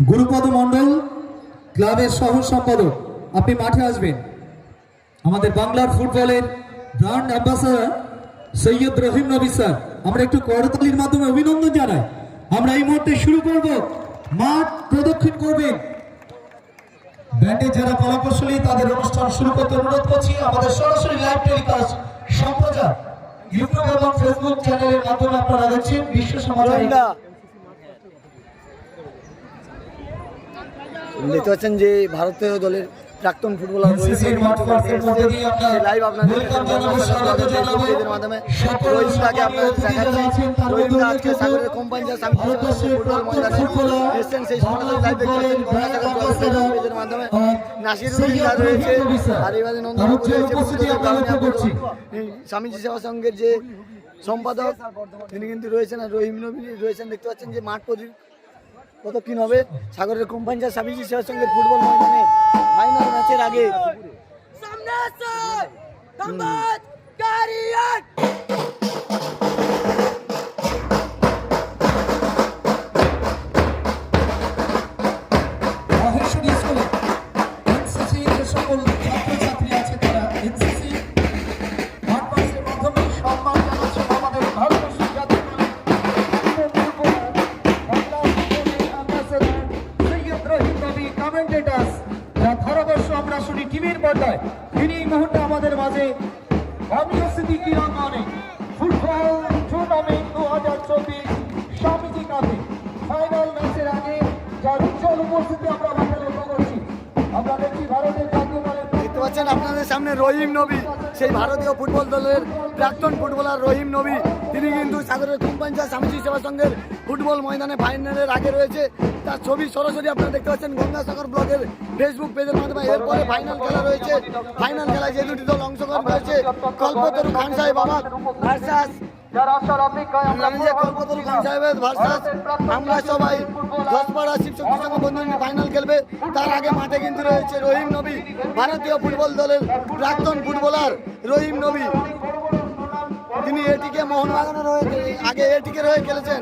গুরুপদ মণ্ডল ক্লাবের সহ সম্পাদক, আপনি মাঠে আসবেন। আমাদের বাংলার ফুটবলের ব্র্যান্ড অ্যাম্বাসাডার সৈয়দ রহিম নবী স্যার, আমরা একটু করতালির মাধ্যমে অভিনন্দন জানাই। আমরা এই মুহূর্তে শুরু করব, মাঠ প্রদক্ষিণ করবেন। ব্যান্ডে যারা কলাকুশলী তাদের অনুষ্ঠান শুরু করতে অনুরোধ করছি। আমাদের সরাসরি লাইভ টেলিকাস্ট সম্প্রচার ইউটিউব এবং ফেসবুক চ্যানেলের মাধ্যমে আপনারা দেখছেন। বিশ্ব সমাচার দেখতে পাচ্ছেন যে ভারতীয় দলের প্রাক্তন ফুটবলার লাইভ আপনাদের মাধ্যমে রোহিতকে আপনাদের দেখাচ্ছি। রোহিতরা আজকে সাগরের কোম্পানি যা ফুটবল ময়দানে এসছেন, সেই সময় লাইভ দেখতে পাচ্ছেন মাধ্যমে। নাসির রয়েছে, আর এবারে নন্দনপুর রয়েছে স্বামীজি সেবা সংঘের যে সম্পাদক তিনি কিন্তু রয়েছেন, আর রহিম নবী রয়েছেন। দেখতে পাচ্ছেন যে মাঠ কতক্ষণ হবে সাগরের কোম্পানি যা স্বামীজি সেবার সঙ্গে ফুটবল ময়দানে ফাইনাল ম্যাচের আগে। আমরা শুনি টিভির পর্দায়, তিনি এই মুহূর্তে আমাদের মাঝে অমীয় স্মৃতি ক্রীড়াঙ্গনে ফুটবল টুর্নামেন্ট 2024 স্বামীজি কাপে ফাইনাল ম্যাচের আগে যার উজ্জ্বল উপস্থিতি আমরা মাঠে লক্ষ্য করছি। আমরা দেখছি ভারতের জাতীয় দলের, দেখতে পাচ্ছেন আপনাদের সামনে রহিম নবী, সেই ভারতীয় ফুটবল দলের প্রাক্তন ফুটবলার রহিম নবী। তিনি কিন্তু সাগরের কোম্পানি যা স্বামীজি সেবা সংঘের ফুটবল ময়দানে ফাইনালের আগে রয়েছে। তার ছবি সরাসরি আপনারা দেখতে পাচ্ছেন গঙ্গাসাগর ব্লগের ফেসবুক পেজের মাধ্যমে। এরপরে ফাইনাল খেলা রয়েছে। ফাইনাল খেলায় যে দুটি দল অংশগ্রহণ করেছে, কল্পতরু খান সাহেব আবাদ ভার্সাস কল্পতরু খান সাহেবের ভার্সাস আমরা সবাই দশপাড়া শিবশক্তি সংঘ বন্ধু ফাইনাল খেলবে। তার আগে মাঠে কিন্তু রয়েছে রহিম নবী, ভারতীয় ফুটবল দলের প্রাক্তন ফুটবলার রহিম নবী। তিনি এটিকে মোহনবাগানের আগে এটিকে রয়ে খেলেছেন,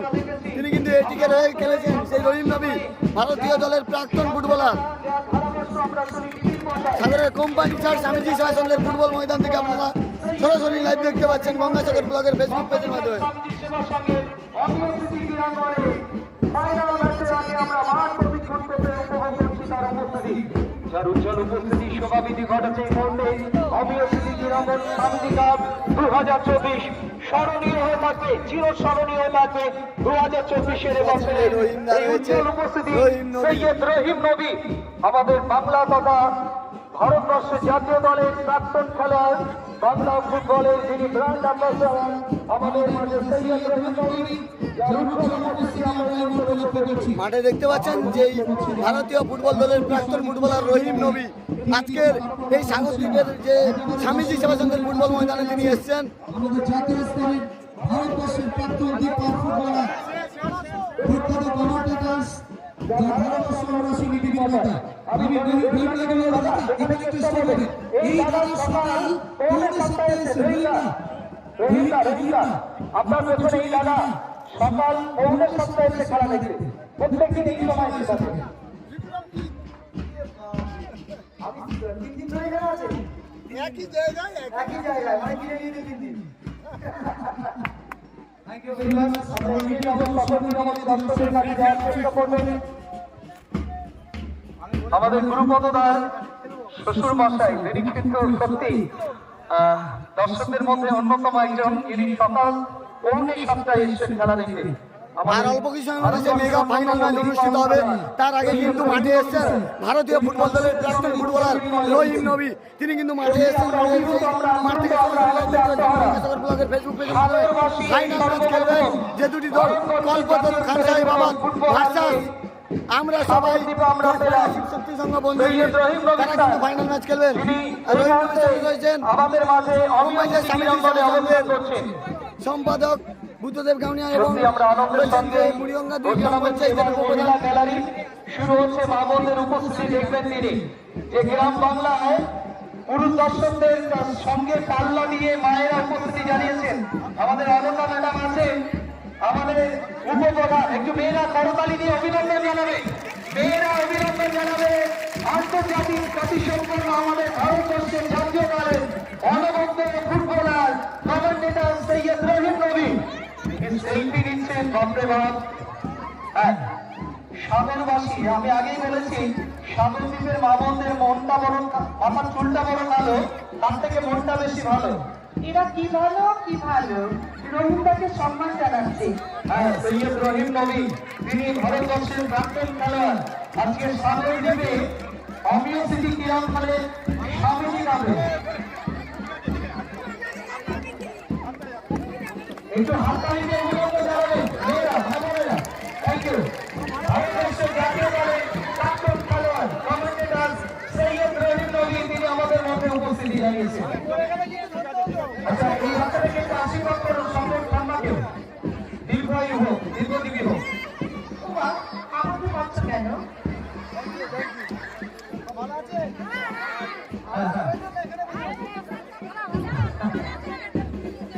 তিনি কিন্তু এটিকে রয়ে খেলেছেন। সেই রহিম নবী ভারতীয় দলের প্রাক্তন ফুটবলার। সাগরের কোম্পানি ছাড় স্বামীজি সেবা সংঘের ফুটবল ময়দান থেকে আপনারা সরাসরি লাইভ দেখতে পাচ্ছেন গঙ্গাসাগর ব্লগের ফেসবুক পেজের মাধ্যমে। যার উজ্জ্বল উপস্থিতি শোভাবৃদ্ধি ঘটেছে এই মুহূর্তে অমীয় স্মৃতি ক্রীড়াঙ্গন স্বামীজি কাপ 2024 স্মরণীয় হয়ে থাকবে, চিরস্মরণীয় হয়ে থাকবে 2024-এর বছরের এই উজ্জ্বল উপস্থিতি সৈয়দ রহিম নবী, আমাদের বাংলা তথা ভারতবর্ষের জাতীয় দলের প্রাক্তন খেলোয়াড়, বাংলা ফুটবলের যিনি ব্র্যান্ড অ্যাম্বাসাডার, আমাদের মাঝে সৈয়দ রহিম নবী। মাঠে দেখতে পাচ্ছেন যে ভারতীয় ফুটবল দলের প্রাক্তন ফুটবলার রহিম নবী আজকের এই সাগরদ্বীপের যে স্বামীজি সেবা সংঘের ফুটবল ময়দানে তিনি এসছেন। আমাদের জাতীয় স্তরের ভারতবর্ষের প্রাক্তন দীপক ফুটবলার ফুটবল কমেন্টেটরস যা ভারতবর্ষ আমরা শুনি টিভির পর্দায়। আমি রহিম লাগবে দাদা, এখানে একটু স্টপ হবে। এই দাদা সকাল পৌনে 7টায় এসে রহিমদা আপনার পেছনে এই দাদা সকাল পৌনে 7টায় এসে খেলা দেখবে। প্রত্যেকদিন এই সময় এসে থাকে। আমি 3 দিন ধরে এখানে আছি, একই জায়গায় মানে কিনে নিয়ে 3 দিন। Thank you very much. আমরা এই আমাদের দর্শকদের কাছে যাওয়ার চেষ্টা করবেন। আমাদের গুরুপদ দার শ্বশুর মশাই যিনি কিন্তু সত্যি দর্শকদের মধ্যে অন্যতম একজন, যিনি সকাল পৌনে 7টায় এসে খেলা দেখবে। আর অল্প কিছু সময় মধ্যে মেগা ফাইনাল ম্যাচ অনুষ্ঠিত হবে। তার আগে কিন্তু মাঠে এসেছেন ভারতীয় ফুটবল দলের প্রাক্তন ফুটবলার রহিম নবী, তিনি কিন্তু মাঠে এসেছেন। মাঠ থেকে ব্লগের ফেসবুক পেজে ফাইনাল ম্যাচ খেলবেন যে দুটি দল, কল্পতরু খান সাহেব আবাদ ভার্সাস আমরা সবাই শিবশক্তি সংঘ বন্ধু, তারা কিন্তু ফাইনাল ম্যাচ খেলবেন। আর রহিম নবী রয়েছেন আমাদের মাঝে সম্পাদক বুদ্ধদেব গাউনিয়া এবং মুড়িগঙ্গা দুই গ্রাম পঞ্চায়েতের গ্যালারি শুরু হচ্ছে। মামুদের উপস্থিতি দেখবেন তিনি, যে গ্রাম বাংলায় পুরুষ দর্শকদের সঙ্গে পাল্লা দিয়ে মায়েরা উপস্থিতি জানিয়েছেন। আমাদের অনন্যা ম্যাডাম আছে, আমাদের উপপ্রধান, একটু মেয়েরা করতালি দিয়ে অভিনন্দন জানাবে। মেয়েরা অভিনন্দন জানাবে আন্তর্জাতিক খ্যাতিসম্পন্ন আমাদের ভারতবর্ষের জাতীয় দলের অনবদ্য ফুটবলার কমেন্টেটর সৈয়দ রহিম নবী সেলফি নিচ্ছেন বাপরে বাপ। সাগরবাসী, আমি আগেই বলেছি সাগরদ্বীপের মা বোনদের মনটা বড়, মাথার চুলটা বড় ভালো, তার থেকে মনটা বেশি ভালো। এরা কি ভালো কি ভালো, রহিমদাকে সম্মান জানাচ্ছে। হ্যাঁ, সৈয়দ রহিম নবী, তিনি ভারতবর্ষের প্রাক্তন খেলোয়াড়। আজকে সাগরদ্বীপে অমিয় সিটি ক্রীড়া খেলে স্বামীজি নামে একটু হাততালি দিয়ে অভিনন্দন জানাবেন মেয়েরা, ভাইবোনেরা। Thank you. ভারতবর্ষের জাতীয় দলের প্রাক্তন খেলোয়াড় কমেন্টেটর সৈয়দ রহিম নবী, তিনি আমাদের মধ্যে উপস্থিতি জানিয়েছেন। আচ্ছা, এই বাচ্চাটাকে একটু আশীর্বাদ করুন, সম্পর্ক ঠান্ডাকেও দীর্ঘায়ু হোক, দীর্ঘজীবী হোক। উমা, আমাকে পাচ্ছ কেন?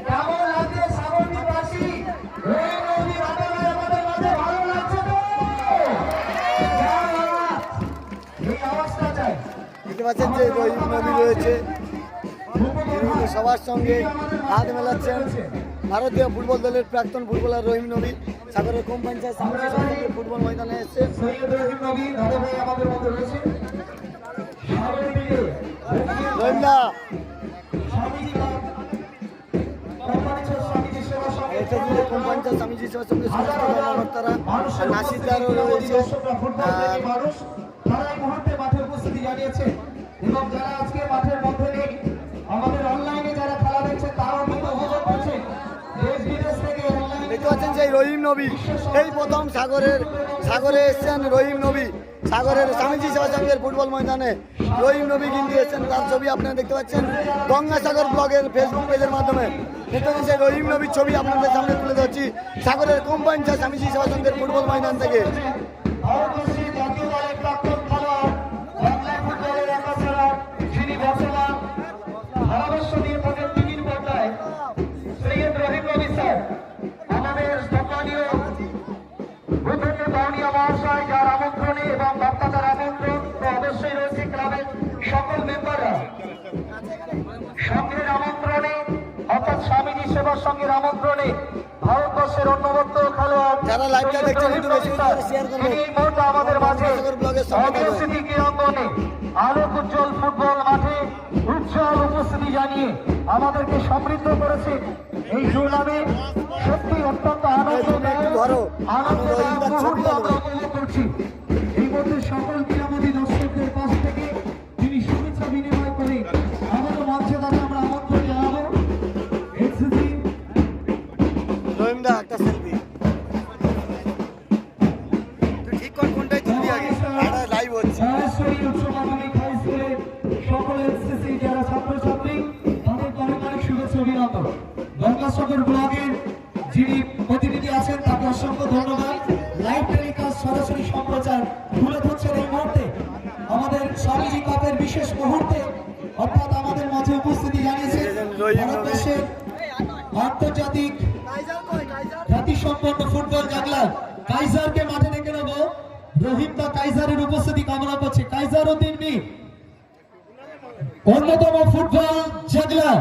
কেমন লাগছে সাগরদ্বীপবাসী? রহিম নবী বাদলায় আমাদের মাঝে ভালো লাগছে তো? এই আওয়াজটা চাই। দেখতে পাচ্ছেন যে রহিম নবী রয়েছে, তিনি সবার সঙ্গে হাত মেলাচ্ছেন। ভারতীয় ফুটবল দলের প্রাক্তন ফুটবলার রহিম নবী সাগরের কম পঞ্চায়েত সামনে ফুটবল ময়দানে এসছে। সৈয়দ রহিম নবী দাদা ভাই আমাদের মধ্যে রয়েছে। সাগরদ্বীপে রহিমদা স্বামীজি সম্মানিত স্বামীজি সেবা সঙ্গে এটা দিয়ে কম পঞ্চায়েত স্বামীজি সেবার সঙ্গে সমস্ত কর্মকর্তারা আর নাসিরদারও রয়েছে। মানুষ তারা এই মুহূর্তে মাঠে উপস্থিতি জানিয়েছে এবং যারা আজকে মাঠের মধ্যে নেই, আমাদের অনলাইনে যারা খেলা দেখছে তারাও কিন্তু উপভোগ করছে। দেশ বিদেশ থেকে অনলাইনে দেখতে পাচ্ছেন যে রহিম নবী এই প্রথম সাগরে এসছেন রহিম নবী। সাগরের স্বামীজি সেবা সংঘের ফুটবল ময়দানে রহিম নবী কিন্তু এসছেন, তার ছবি আপনারা দেখতে পাচ্ছেন গঙ্গাসাগর ব্লগের ফেসবুক পেজের মাধ্যমে। দেখতে পাচ্ছেন সেই রহিম নবীর ছবি আপনাদের সামনে তুলে ধরছি সাগরের কম পঞ্চায়েত স্বামীজি সেবা সংঘের ফুটবল ময়দান থেকে। ভারতবর্ষের জাতীয় দলের প্রাক্তন খেলোয়াড়, বাংলা ফুটবলের অ্যাম্বাসেডর, যিনি বর্তমান ধারাভাষ্য দিয়ে থাকেন টিভির পর্দায়, সৈয়দ রহিম নবী স্যার, আমাদের সম্মানীয় ভূপেন্দ্র দাউনিয়া মহাশয়, যার আমন্ত্রণে এবং বাপ্তাদার আমন্ত্রণ তো অবশ্যই রয়েছে ক্লাবের সকল মেম্বাররা, সংঘের আমন্ত্রণে অর্থাৎ স্বামীজি সেবার সঙ্গের আমন্ত্রণে ভারতবর্ষের অন্যবদ্য খেলোয়াড় যারা লাইভটা দেখছেন একটু বেশি করে শেয়ার করবেন। এই মুহূর্তে আমাদের মাঝে গঙ্গাসাগর ব্লগের সঙ্গে থাকবেন। অগ্রসিটি ক্রীড়াঙ্গনে আলোক উজ্জ্বল ফুটবল মাঠে উজ্জ্বল উপস্থিতি জানিয়ে আমাদেরকে সমৃদ্ধ করেছে। এই টুর্নামে সত্যি অত্যন্ত আনন্দদায়ক মুহূর্ত আমরা উপভোগ করছি। এই মধ্যে সকল ক্রীড়ামোদী দর্শকদের কাছ থেকে তিনি শুভেচ্ছা বিনিময় করে আমাদের মঞ্চে তাকে আমরা আমন্ত্রণ জানাবো। এনসিসি রহিমদা একটা সেলফি তুই ঠিক কর, কোনটাই তুলবি আগে, এটা লাইভ হচ্ছে। সরাসরি উচ্চ মাধ্যমিক হাই স্কুলের সকল এনসিসি যারা ছাত্রছাত্রী তাদেরকে অনেক অনেক শুভেচ্ছা অভিনন্দন। গঙ্গাসাগর ব্লগের যিনি প্রতিনিধি আছেন তাকে অসংখ্য ধন্যবাদ। লাইভ টেলিকাস্ট সরাসরি সম্প্রচার তুলে ধরছেন এই মুহূর্তে আমাদের স্বামীজি কাপের বিশেষ মুহূর্তে, অর্থাৎ আমাদের মাঝে উপস্থিতি জানিয়েছেন ভারতবর্ষের আন্তর্জাতিক খ্যাতিসম্পন্ন ফুটবল জাগলার কাইজারকে মাঠে ডেকে নেব। রহিম দা কাইজারের উপস্থিতি কামনা করছে। কাইজার উদ্দিন মীর অন্যতম ফুটবল জাগলার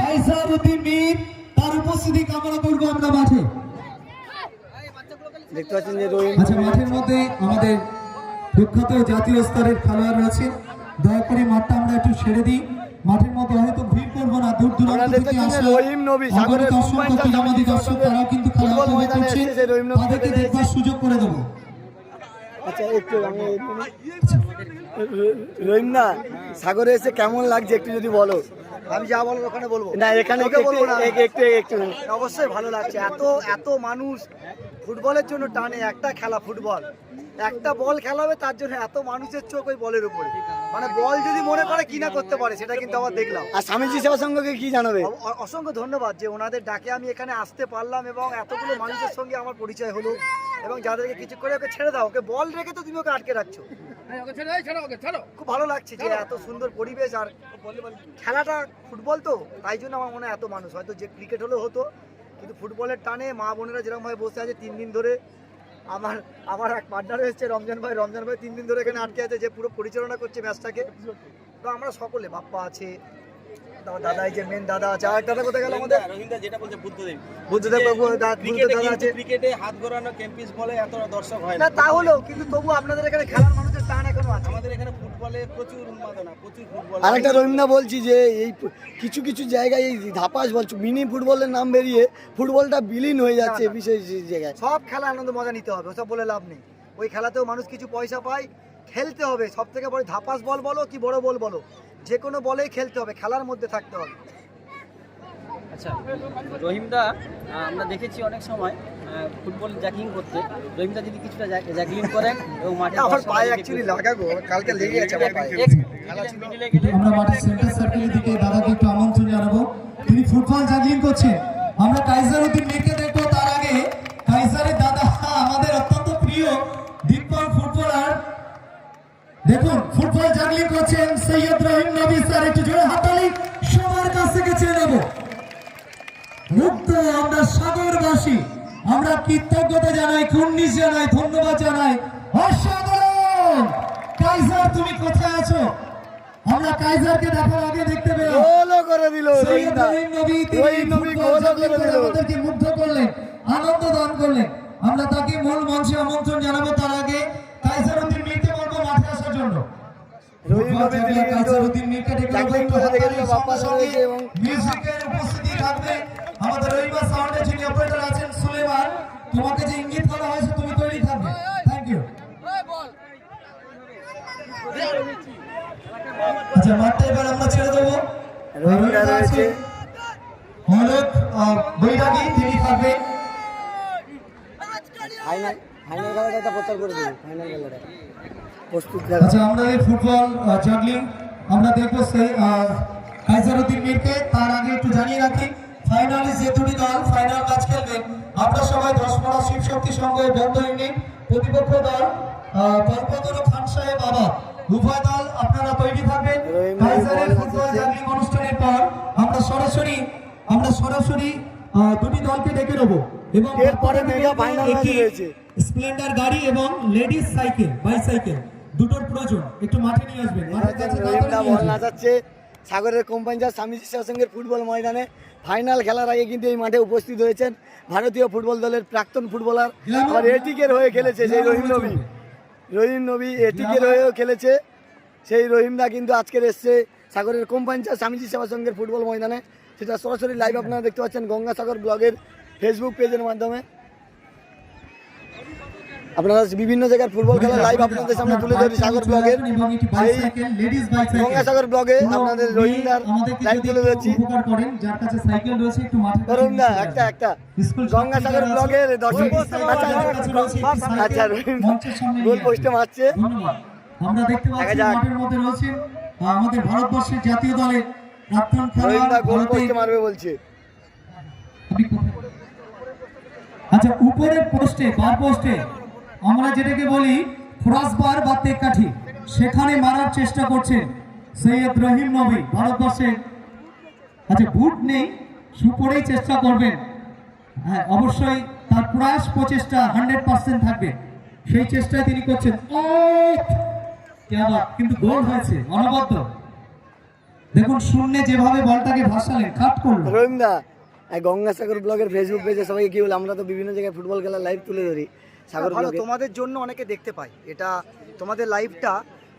কাইজার উদ্দিন মীর, তার উপস্থিতি কামনা করব আমরা মাঠে। দেখতে পাচ্ছেন যে রহিম আচ্ছা, মাঠের মধ্যে আমাদের বিখ্যাত জাতীয় স্তরের খেলোয়াড় রয়েছে, দয়া করে মাঠটা আমরা একটু ছেড়ে দিই। মাঠের মধ্যে হয়তো ভিড় করবো না, দূর দূরান্ত আমরা দেখতে থেকে পাচ্ছি আসা রহিম নবী সাগরের আমাদের অসংখ্য ক্রীড়ামোদী দর্শক তারাও কিন্তু খেলা ফুটবল উপভোগ ময়দানে করছে, এসেছে, রহিম নবী তাদেরকে থেকে দেখবার সুযোগ করে দেবো। আচ্ছা একটু রহিম না সাগরে এসে কেমন লাগছে একটু যদি বলো। আমি যা বলবো ওখানে বলবো না এখানে তোকে বলবো না। একটু অবশ্যই ভালো লাগছে, এত মানুষ ফুটবলের জন্য টানে। একটা খেলা ফুটবল, একটা বল খেলাবে তার জন্য এত মানুষের চোখ ওই বলের উপরে। মানে বল যদি মনে করে কি না করতে পারে সেটা কিন্তু আবার দেখলাম। আর স্বামীজি সেবা সংঘকে কি জানাবে? অসংখ্য ধন্যবাদ যে ওনাদের ডাকে আমি এখানে আসতে পারলাম এবং এতগুলো মানুষের সঙ্গে আমার পরিচয় হলো। এবং যাদেরকে কিছু করে ওকে ছেড়ে দাও, ওকে বল রেখে তো তুমি ওকে আটকে রাখছো। খুব ভালো লাগছে যে এত সুন্দর পরিবেশ আর খেলাটা ফুটবল তো তাই জন্য আমার মনে হয় এত মানুষ। হয়তো যে ক্রিকেট হলেও হতো, কিন্তু ফুটবলের টানে মা বোনেরা যেরকম ভাবে বসে আছে 3 দিন ধরে আমার এক পার্টনার এসেছে রমজান ভাই 3 দিন ধরে এখানে আটকে আছে, যে পুরো পরিচালনা করছে ম্যাচটাকে। তো আমরা সকলে, বাপ্পা আছে, দাদা, এই যে মেন দাদা আছে, আর দাদা কোথায় গেল আমাদের? রহিমদা যেটা বলছে বুদ্ধদেব বাবু দাদা আছে। ক্রিকেটে হাত ঘোরানো ক্যাম্পিস বলে এত দর্শক হয় না তাহলেও কিন্তু তবু আপনাদের এখানে খেলার মানুষের টান এখনো আছে। আমাদের এখানে ফুটবলে প্রচুর উন্মাদনা, প্রচুর ফুটবল। আরেকটা রহিমদা বলছি যে এই কিছু কিছু জায়গায় এই ধাপাস বলছো মিনি ফুটবলের নাম বেরিয়ে ফুটবলটা বিলীন হয়ে যাচ্ছে বিশেষ জায়গায়। সব খেলা আনন্দ মজা নিতে হবে, ওসব বলে লাভ নেই। ওই খেলাতেও মানুষ কিছু পয়সা পায়, খেলতে হবে। সব থেকে বড় ধাপাস বল বলো কি বড় বল বলো, যে কোনো বলেই খেলতে হবে, খেলার মধ্যে থাকতে হবে। আচ্ছা রহিমদা, আমরা দেখেছি অনেক সময় ফুটবল জ্যাকলিং করতে, রহিমদা যদি কিছুটা জ্যাকলিং করেন এবং মাঠে আমার পায়ে অ্যাকচুয়ালি লাগাগো, কালকে লেগে গেছে আমার পায়ে। মিডিলে গেলে আমরা মাঠের সেন্টার সার্কেলের দিকে দাদাকে একটু আমন্ত্রণ জানাবো। তিনি ফুটবল জাগলিং করছেন। আমরা কাইজারউদ্দিন মিরকে দেখবো, তার আগে কাইজারের দাদা আমাদের অত্যন্ত প্রিয় দিব্যাঙ্গ ফুটবলার, দেখুন ফুটবল জাগলিং করছেন সৈয়দ রহিম নবী স্যার। একটু জোরে হাততালি সবার কাছ থেকে চেয়ে নেব। মুক্ত আমরা সাগরবাসী, আমরা কৃতজ্ঞতা জানাই, কুর্নিশ জানাই, ধন্যবাদ জানাই। অসাধারণ কাইজার, তুমি কোথায় আছো? আমরা কাইজারকে দেখার আগে দেখতে পেলাম গোলও করে দিল সৈয়দ রহিম নবী, রহিম নবী গোলও করে দিল। আমাদেরকে মুগ্ধ করলেন, আনন্দ দান করলেন। আমরা তাকে মূল মঞ্চে আমন্ত্রণ জানাবো। তার আগে কাইজারউদ্দিন মিরকে বলবো মাঠে আসার জন্য। রহিম নবী তিনি কিন্তু কাইজারউদ্দিন মিরকে ডেকে জাগলিং করে দেখে দিল, বাপ্পা সঙ্গে রয়েছে এবং মিউজিকের উপস্থিতি থাকবে। আমাদের রহিমা সাউন্ডের যিনি অপারেটর আছেন সুলেমান, তোমাকে যে ইঙ্গিত করা হয়েছে তুমি তৈরি থাকবে। Thank you. আচ্ছা, মাঠটা এবার আমরা ছেড়ে দেবো। রহিমদা রয়েছে, হলক বৈরাগী তিনি থাকবে। ফাইনাল খেলাটা প্রচার করে দেবো। ফাইনাল খেলাটা প্রস্তুত আচ্ছা, আমরা এই ফুটবল জাগলিং আমরা দেখবো সেই কাইজারউদ্দিন মিরকে। তার আগে একটু জানিয়ে রাখি, ফাইনালে যে দুটি দল ফাইনাল ম্যাচ খেলবেন, আমরা সবাই 10 শিব শক্তি সংঘ বন্ধ ইউনিট, প্রতিপক্ষ দল কল্পতরু খান সাহেব বাবা, উভয় দল আপনারা তৈরি থাকবেন। কাইজারের ফুটবল জাগলিং অনুষ্ঠানের পর আমরা সরাসরি দুটি দলকে ডেকে নেবো এবং এরপরে মেগা ফাইনাল ম্যাচ রয়েছে। স্প্লেন্ডার গাড়ি এবং লেডিস সাইকেল বাইসাইকেল দুটোর প্রয়োজন, একটু মাঠে নিয়ে আসবেন। মাঠের কাছে রহিমদা তাড়াতাড়ি বল নিয়ে আসবেন। নাচাচ্ছে সাগরের কোম্পানি স্বামীজি সঙ্গে ফুটবল ময়দানে। ফাইনাল খেলার আগে কিন্তু এই মাঠে উপস্থিত হয়েছেন ভারতীয় ফুটবল দলের প্রাক্তন ফুটবলার, আবার এটিকের হয়ে খেলেছে সেই রহিম নবী এটিকের হয়েও খেলেছে সেই রহিমদা কিন্তু আজকের এসছে সাগরের কোম্পানি স্বামীজি সেবা সংঘের ফুটবল ময়দানে। সেটা সরাসরি লাইভ আপনারা দেখতে পাচ্ছেন গঙ্গাসাগর ব্লগের ফেসবুক পেজের মাধ্যমে। আপনারা বিভিন্ন জায়গার ফুটবল খেলা লাইভ আপনাদের সামনে তুলে ধরি সাগর ব্লগের এই গঙ্গাসাগর ব্লগে আপনাদের রহিমদার লাইভ তুলে ধরছি। রহিমদা একটা গঙ্গাসাগর ব্লগের দর্শক আচ্ছা রহিম গোল পোস্টে মারছে। আমরা দেখতে পাচ্ছি মাঠের মধ্যে রয়েছে আমাদের ভারতবর্ষের জাতীয় দলের প্রাক্তন রহিমদা গোল খেলোয়াড়। পোস্টে মারবে বলছে। আচ্ছা, উপরের পোস্টে বার পোস্টে আমরা যেটাকে বলি ক্রসবার বা তেকাঠি, সেখানে মারার চেষ্টা করছেন সৈয়দ রহিম নবী ভারতবর্ষের। আচ্ছা, বুট নেই, সুপরেই চেষ্টা করবেন। হ্যাঁ, অবশ্যই তার প্রয়াস প্রচেষ্টা 100% থাকবে, সেই চেষ্টায় তিনি করছেন। ও কিন্তু গোল হয়েছে অনবদ্য। দেখুন শূন্যে যেভাবে বলটাকে ভাসালেন, কাট করলো। রহিমদা গঙ্গাসাগর ব্লগের ফেসবুক পেজে সবাইকে কি বলে, আমরা তো বিভিন্ন জায়গায় ফুটবল খেলা লাইভ তুলে ধরি সাগর ব্লগে। তোমাদের জন্য অনেকে দেখতে পাই, এটা তোমাদের লাইভটা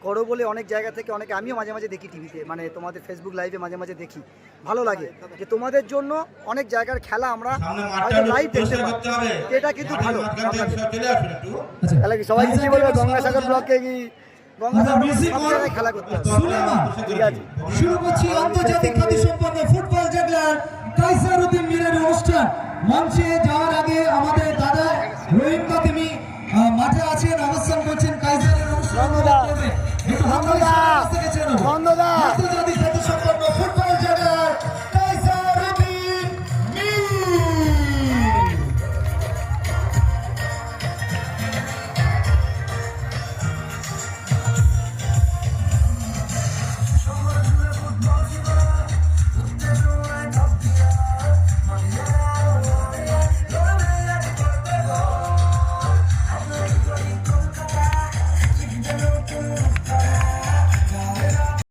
করো বলে অনেক জায়গা থেকে অনেকে, আমিও মাঝে মাঝে দেখি টিভিতে, মানে তোমাদের ফেসবুক লাইভে মাঝে মাঝে দেখি, ভালো লাগে যে তোমাদের জন্য অনেক জায়গার খেলা আমরা লাইভ দেখতে পাই, এটা কিন্তু ভালো। তাহলে কি সবাই কি বলবে গঙ্গাসাগর ব্লগকে কি গঙ্গাসাগর খেলা করতে হবে? ঠিক আছে, শুরু করছি আন্তর্জাতিক খ্যাতিসম্পন্ন ফুটবল জাগলার কাইজারউদ্দিন মিরের অনুষ্ঠান। মঞ্চে যাওয়ার আগে আমাদের দাদা রহিমদা তিনি মাঠে আছেন, অবস্থান করছেন কাইজারের অনুষ্ঠান। বন্ধদা